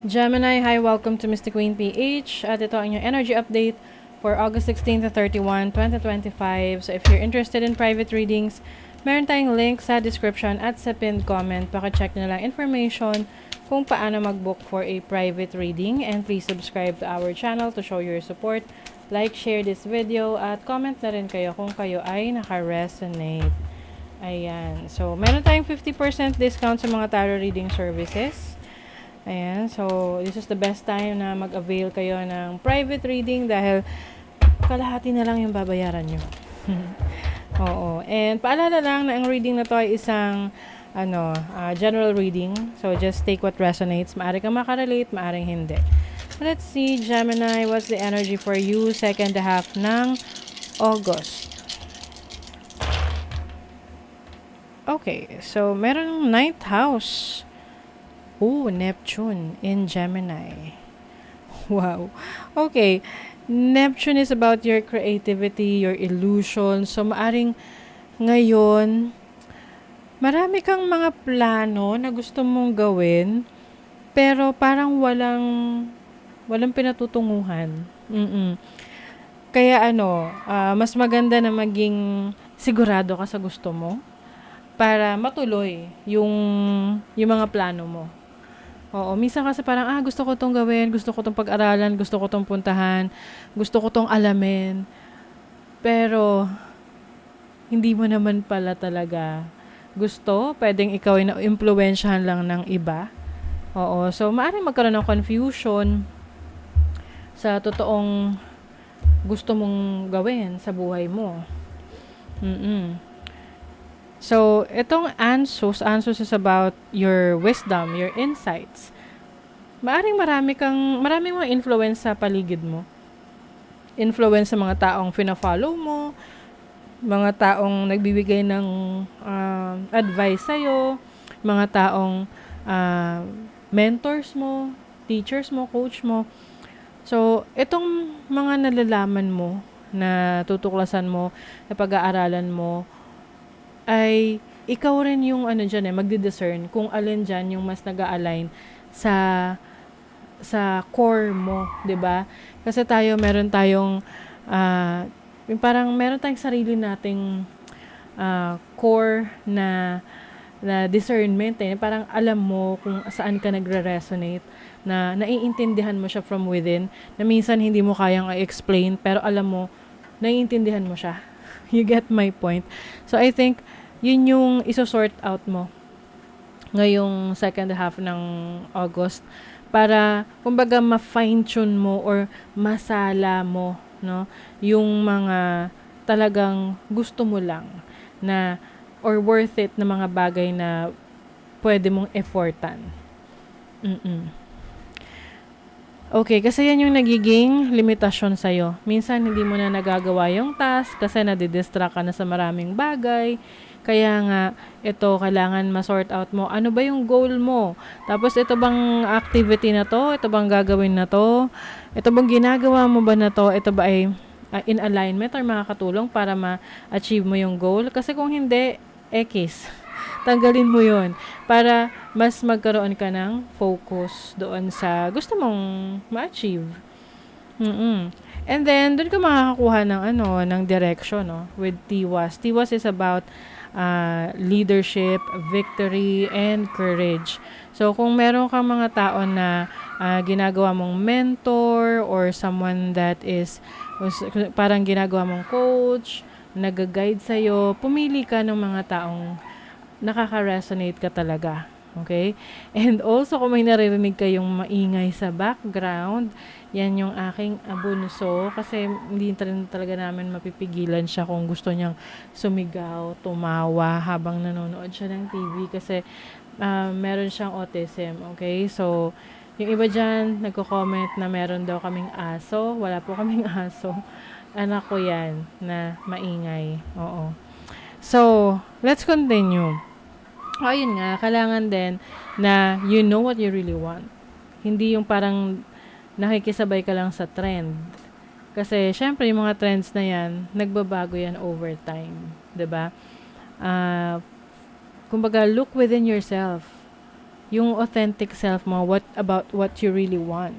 Gemini, hi, welcome to Mystic Queen PH. At ito ang inyong energy update for August 16 to 31, 2025. So if you're interested in private readings, meron tayong link sa description at sa pinned comment. Paka-check nyo lang information kung paano mag-book for a private reading. And please subscribe to our channel to show your support. Like, share this video, at comment na rin kayo kung kayo ay naka-resonate. Ayan. So, meron tayong 50% discount sa mga tarot reading services. Ayan. So, this is the best time na mag-avail kayo ng private reading dahil kalahati na lang yung babayaran nyo. Oo. And paalala lang na ang reading na to ay isang general reading. So, just take what resonates. Maaari kang makarelate, maaring hindi. Let's see, Gemini, what's the energy for you second half ng August? Okay, so meron ninth house. Oh, Neptune in Gemini. Wow. Okay, Neptune is about your creativity, your illusion. So maaring ngayon, marami kang mga plano na gusto mong gawin, pero parang walang pinatutunguhan. Kaya mas maganda na maging sigurado ka sa gusto mo para matuloy yung mga plano mo. Oo, minsan kasi parang, gusto ko tong gawin, gusto ko tong pag-aralan, gusto ko tong puntahan, gusto ko tong alamin. Pero, hindi mo naman pala talaga gusto. Pwedeng ikaw ay na-impluwensyahan lang ng iba. Oo, so maaaring magkaroon ng confusion sa totoong gusto mong gawin sa buhay mo. So, itong Ansus is about your wisdom, your insights. Maaring maraming mga influence sa paligid mo. Influence sa mga taong fina-follow mo, mga taong nagbibigay ng advice sa'yo, mga taong mentors mo, teachers mo, coach mo. So, itong mga nalalaman mo, na tutuklasan mo, na pag-aaralan mo, ay ikaw rin yung magdi-discern kung alin dyan yung mas nag-a-align sa core mo, 'di ba? Kasi meron tayong parang meron tayong sarili nating core na discernment, parang alam mo kung saan ka nagre-resonate, na naiintindihan mo siya from within, na minsan hindi mo kayang i-explain pero alam mo naiintindihan mo siya. You get my point? So I think yun yung iso-sort out mo ngayong second half ng August para kumbaga ma-fine-tune mo or masala mo, no, yung mga talagang gusto mo lang na or worth it na mga bagay na pwede mong effortan. Okay, kasi yan yung nagiging limitasyon sa'yo. Minsan, hindi mo na nagagawa yung task kasi nadidistract ka na sa maraming bagay. Kaya nga, ito, kailangan ma-sort out mo. Ano ba yung goal mo? Tapos, ito bang activity na to? Ito bang gagawin na to? Ito bang ginagawa mo ba na to? Ito ba ay in alignment or makakatulong para ma-achieve mo yung goal? Kasi kung hindi, X. Tanggalin mo yon para mas magkaroon ka ng focus doon sa gusto mong ma-achieve. And then, doon ka makakakuha ng direction, no? With Tiwas. Tiwas is about leadership, victory, and courage. So, kung meron kang mga tao na ginagawa mong mentor or someone that is parang ginagawa mong coach, nag-guide sa'yo, pumili ka ng mga taong nakaka-resonate ka talaga. Okay? And also, kung may naririnig kayong maingay sa background, yan yung aking bunso kasi hindi talaga namin mapipigilan siya kung gusto niyang sumigaw, tumawa habang nanonood siya ng TV kasi meron siyang autism. Okay? So, yung iba dyan, nagko-comment na meron daw kaming aso. Wala po kaming aso. Anak ko yan na maingay. Oo. So, let's continue. Ayun nga, kailangan din na you know what you really want. Hindi yung parang nakikisabay ka lang sa trend. Kasi, syempre, yung mga trends na yan, nagbabago yan over time. 'Di ba? Kumbaga, look within yourself. yung authentic self mo, what you really want.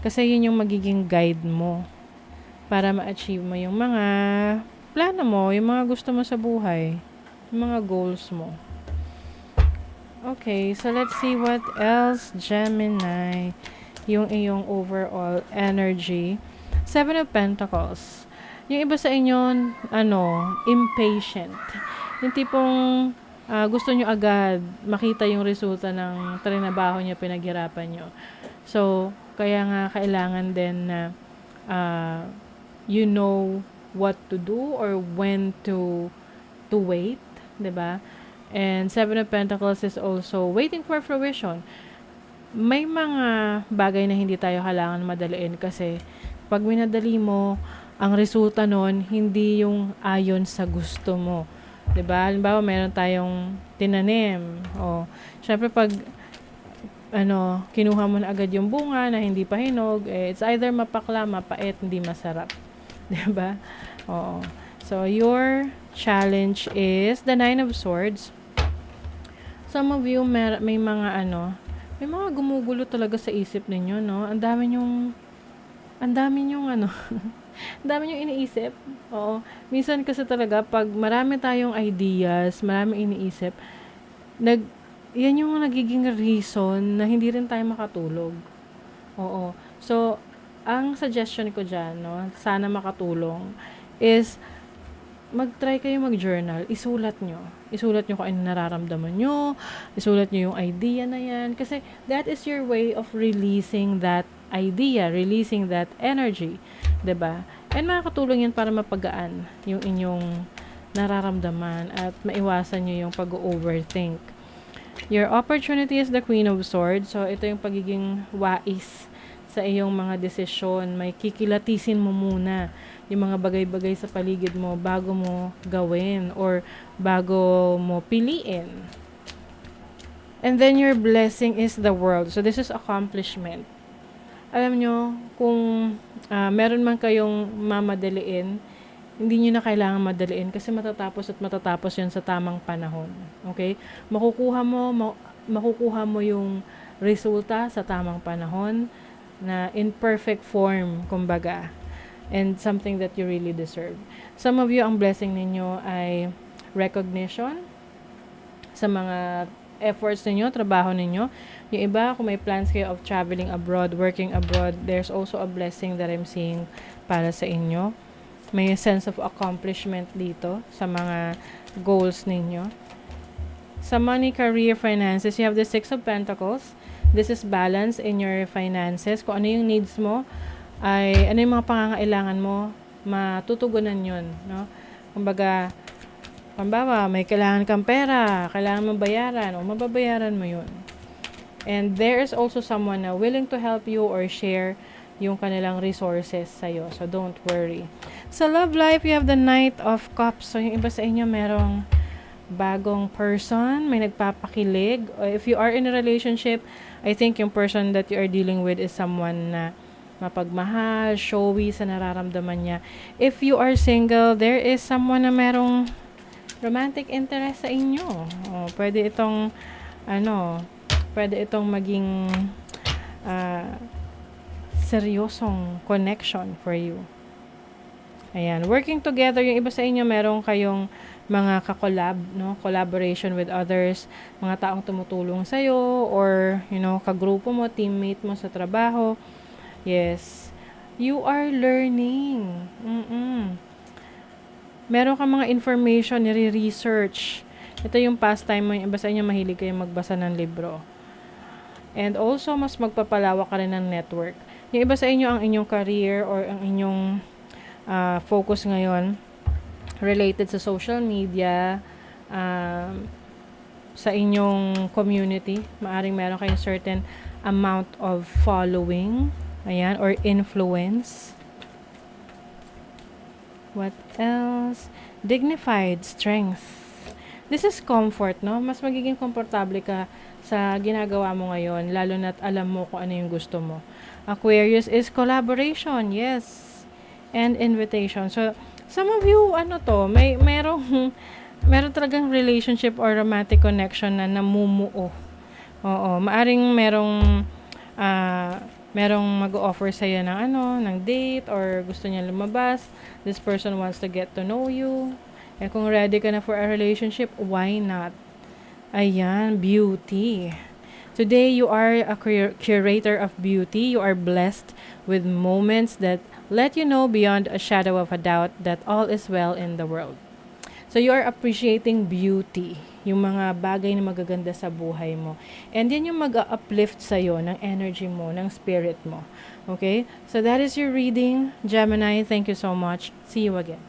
Kasi yun yung magiging guide mo para ma-achieve mo yung mga plano mo, yung mga gusto mo sa buhay, yung mga goals mo. Okay, so let's see what else, Gemini, yung iyong overall energy. Seven of Pentacles. Yung iba sa inyo, impatient. Yung tipong gusto nyo agad makita yung resulta ng trinabaho nyo, pinaghirapan nyo. So, kaya nga kailangan din na you know what to do or when to wait, 'di ba? And Seven of Pentacles is also waiting for fruition. May mga bagay na hindi tayo kailangan madaliin kasi pag minadali mo, ang resulta nun, hindi yung ayon sa gusto mo. 'Di ba? Halimbawa, meron tayong tinanim. Syempre pag kinuha mo na agad yung bunga na hindi pa hinog, it's either mapakla, mapait, hindi masarap. 'Di ba? Oo. So, your challenge is the Nine of Swords. Some of you may mga may mga gumugulo talaga sa isip ninyo, no? Ang dami nyong ang dami nyong iniisip. Oo. Minsan kasi talaga pag marami tayong ideas, marami iniisip, yan yung nagiging reason na hindi rin tayo makatulog. Oo. So, ang suggestion ko dyan, no, sana makatulong, is mag-try kayo mag-journal. Isulat nyo kung ano nararamdaman nyo, isulat nyo yung idea na yan, kasi that is your way of releasing that idea, releasing that energy. 'Di ba? And makakatulong yan para mapagaan yung inyong nararamdaman at maiwasan nyo yung pag-overthink. Your opportunity is the Queen of Swords. So, ito yung pagiging wais sa iyong mga desisyon. May kikilatisin mo muna yung mga bagay-bagay sa paligid mo bago mo gawin or bago mo piliin. And then your blessing is the World. So, this is accomplishment. Alam nyo, kung meron man kayong mamadaliin, hindi nyo na kailangan madaliin kasi matatapos yan sa tamang panahon. Okay? Makukuha mo yung resulta sa tamang panahon na in perfect form, kumbaga. And something that you really deserve. Some of you, ang blessing ninyo ay recognition sa mga efforts ninyo, trabaho ninyo. Yung iba, kung may plans kayo of traveling abroad, working abroad, there's also a blessing that I'm seeing para sa inyo. May sense of accomplishment dito sa mga goals ninyo. Sa money, career, finances, you have the Six of Pentacles. This is balance in your finances. Kung ano yung needs mo, ano yung mga pangangailangan mo, matutugunan yun. No? Kumbaga, may kailangan kang pera, kailangan mo bayaran, o mababayaran mo yun. And there is also someone na willing to help you or share yung kanilang resources sa'yo. So, don't worry. Sa love life, you have the Knight of Cups. So, yung iba sa inyo, merong bagong person, may nagpapakilig. If you are in a relationship, I think yung person that you are dealing with is someone na mapagmahal, showy sa nararamdaman niya. If you are single, there is someone na merong romantic interest sa inyo. Pwede itong maging seryosong connection for you. Ayan, working together, yung iba sa inyo, meron kayong mga kakolab, no? Collaboration with others, mga taong tumutulong sa'yo, or, kagrupo mo, teammate mo sa trabaho. Yes. You are learning. Meron kang mga information, nire-research. Ito yung pastime mo, yung iba sa inyo, mahilig kayo magbasa ng libro. And also, mas magpapalawak ka rin ng network. Yung iba sa inyo, ang inyong career or ang inyong focus ngayon related sa social media, sa inyong community. Maaring meron kayong certain amount of following, ayan, or influence. What else? Dignified strength. This is comfort, no? Mas magiging komportable ka sa ginagawa mo ngayon, lalo na't alam mo kung ano yung gusto mo. Aquarius is collaboration, yes. And invitation. So, some of you, meron talagang relationship or romantic connection na namumuo. Oo, maaring merong mag-o-offer sa'yo ng ng date or gusto niya lumabas. This person wants to get to know you. Eh kung ready ka na for a relationship, why not? Ayan, beauty. Today, you are a curator of beauty. You are blessed with moments that let you know beyond a shadow of a doubt that all is well in the world. So, you are appreciating beauty, yung mga bagay na magaganda sa buhay mo. And yan yung mag-uplift sa'yo ng energy mo, ng spirit mo. Okay? So, that is your reading, Gemini. Thank you so much. See you again.